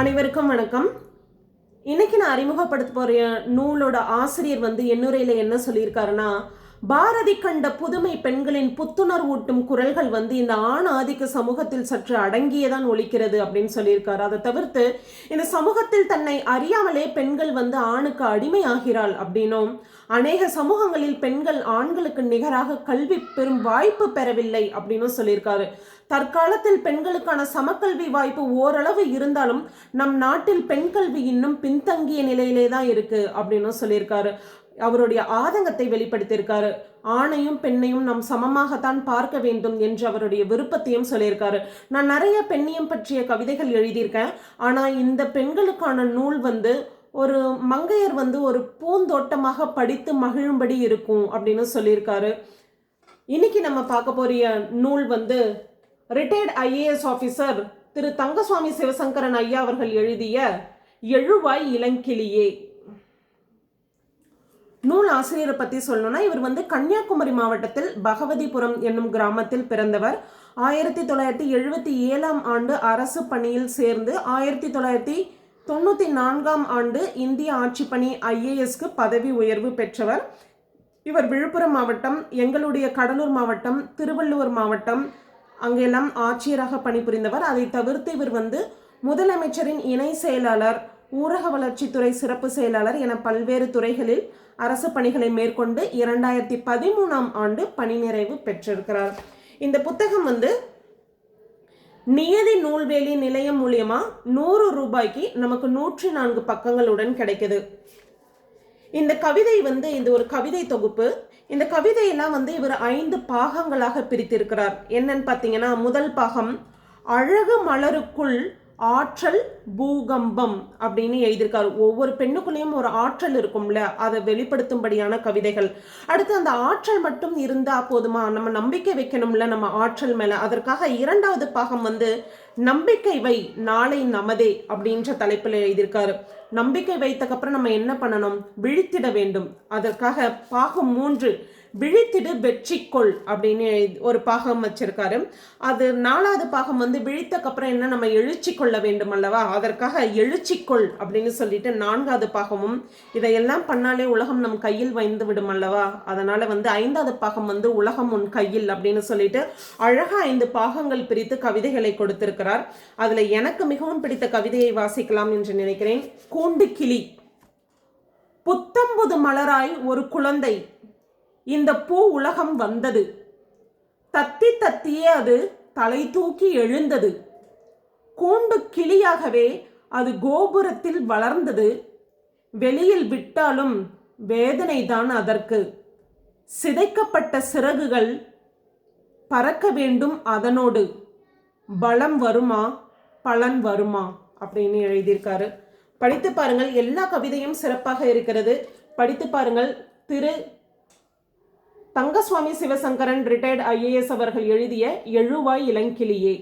அனைவருக்கும் வணக்கம். இன்னைக்கு நான் அறிமுகப்படுத்த போற நூலோட ஆசிரியர் எண்ணுரையில என்ன சொல்லியிருக்காருன்னா, பாரதி கண்ட புதுமை பெண்களின் புத்துணர்வூட்டும் குரல்கள் இந்த ஆண் ஆதிக்க சமூகத்தில் சற்று அடங்கியதான் ஒலிக்கிறது அப்படின்னு சொல்லியிருக்காரு. அதை தவிர்த்து இந்த சமூகத்தில் தன்னை அறியாமலே பெண்கள் ஆணுக்கு அடிமையாகிறாள் அப்படின்னும், அநேக சமூகங்களில் பெண்கள் ஆண்களுக்கு நிகராக கல்வி பெறும் வாய்ப்பு பெறவில்லை அப்படின்னு சொல்லியிருக்காரு. தற்காலத்தில் பெண்களுக்கான சமக்கல்வி வாய்ப்பு ஓரளவு இருந்தாலும் நம் நாட்டில் பெண் கல்வி இன்னும் பின்தங்கிய நிலையிலே தான் இருக்கு அப்படின்னு சொல்லியிருக்காரு. அவருடைய ஆதங்கத்தை வெளிப்படுத்தியிருக்காரு. ஆணையும் பெண்ணையும் நாம் சமமாகத்தான் பார்க்க வேண்டும் என்று அவருடைய விருப்பத்தையும் சொல்லியிருக்காரு. நான் நிறைய பெண்ணியம் பற்றிய கவிதைகள் எழுதியிருக்கேன். ஆனா இந்த பெண்களுக்கான நூல் ஒரு மங்கையர் ஒரு பூந்தோட்டமாக படித்து மகிழும்படி இருக்கும் அப்படின்னு சொல்லியிருக்காரு. இன்னைக்கு நம்ம பார்க்க போறிய நூல் ரிட்டையர்ட் ஐஏஎஸ் ஆஃபீஸர் திரு தங்கசுவாமி சிவசங்கரன் ஐயா அவர்கள் எழுதிய எழுவாய் இளங்கிளியே. நூல் ஆசிரியரை பத்தி சொல்லணும்னா, இவர் கன்னியாகுமரி மாவட்டத்தில் பகவதிபுரம் என்னும் கிராமத்தில் பிறந்தவர். 1977 ஆண்டு அரசு பணியில் சேர்ந்து 1994 ஆண்டு இந்திய ஆட்சிப்பணி ஐஏஎஸ்க்கு பதவி உயர்வு பெற்றவர். இவர் விழுப்புரம் மாவட்டம், எங்களுடைய கடலூர் மாவட்டம், திருவள்ளூர் மாவட்டம் அங்கெல்லாம் ஆட்சியராக பணிபுரிந்தவர். அதை தவிர்த்து இவர் முதலமைச்சரின் இணை செயலாளர், ஊரக வளர்ச்சித்துறை சிறப்பு செயலாளர் என பல்வேறு துறைகளில் அரசு பணிகளை மேற்கொண்டு 2013 ஆண்டு பணி நிறைவு பெற்றிருக்கிறார். இந்த புத்தகம் நியதி நூல்வேலி நிலையம் மூலியமா 100 ரூபாய்க்கு நமக்கு 104 பக்கங்களுடன் கிடைக்குது. இந்த கவிதை இது ஒரு கவிதை தொகுப்பு. இந்த கவிதையெல்லாம் இவர் 5 பாகங்களாக பிரித்திருக்கிறார். என்னன்னு பார்த்தீங்கன்னா, முதல் பாகம் அழகு மலருக்குள் ஆற்றல் பூகம்பம் அப்படின்னு எழுதியிருக்காரு. ஒவ்வொரு பெண்ணுக்குள்ளேயும் ஒரு ஆற்றல் இருக்கும்ல, அதை வெளிப்படுத்தும்படியான கவிதைகள். அடுத்து அந்த ஆற்றல் மட்டும் இருந்தா போதுமா, நம்ம நம்பிக்கை வைக்கணும்ல நம்ம ஆற்றல் மேல. அதற்காக இரண்டாவது பாகம் நம்பிக்கை வை நாளை நமதே அப்படின்ற தலைப்பில் எழுதியிருக்காரு. நம்பிக்கை வைத்தக்கப்புறம் நம்ம என்ன பண்ணணும், விழித்திட வேண்டும். அதற்காக பாகம் 3 விழித்திடு வெற்றிக்கொள் அப்படின்னு ஒரு பாகம் வச்சிருக்காரு. அது 4வது பாகம் விழித்தக்கப்புறம் என்ன, நம்ம எழுச்சி கொள்ள வேண்டும் அல்லவா, அதற்காக எழுச்சிக்கொள் அப்படின்னு சொல்லிட்டு 4வது பாகமும், இதையெல்லாம் பண்ணாலே உலகம் நம் கையில் வைந்து விடும் அல்லவா, அதனால 5வது பாகம் உலகம் உன் கையில் அப்படின்னு சொல்லிட்டு அழகா 5 பாகங்கள் பிரித்து கவிதைகளை கொடுத்திருக்கிறார். அதுல எனக்கு மிகவும் பிடித்த கவிதையை வாசிக்கலாம் என்று நினைக்கிறேன். கூண்டு கிளி. புத்தம்புது மலராய் ஒரு குழந்தை இந்த பூ உலகம் வந்தது. தத்தி தத்தியே அது தலை தூக்கி எழுந்தது. கூண்டு கிளியாகவே அது கோபுரத்தில் வளர்ந்தது. வெளியில் விட்டாலும் வேதனைதான் அதற்கு. சிதைக்கப்பட்ட சிறகுகள் பறக்க வேண்டும் அதனோடு. பலம் வருமா பலன் வருமா அப்படின்னு எழுதியிருக்காரு. படித்து பாருங்கள். எல்லா கவிதையும் சிறப்பாக இருக்கிறது. படித்து பாருங்கள். திரு தங்கசுவாமி சிவசங்கரன் ரிட்டையர்ட் ஐஏஎஸ் அவர்கள் எழுதிய எழுவாய் இளங்கிளியே.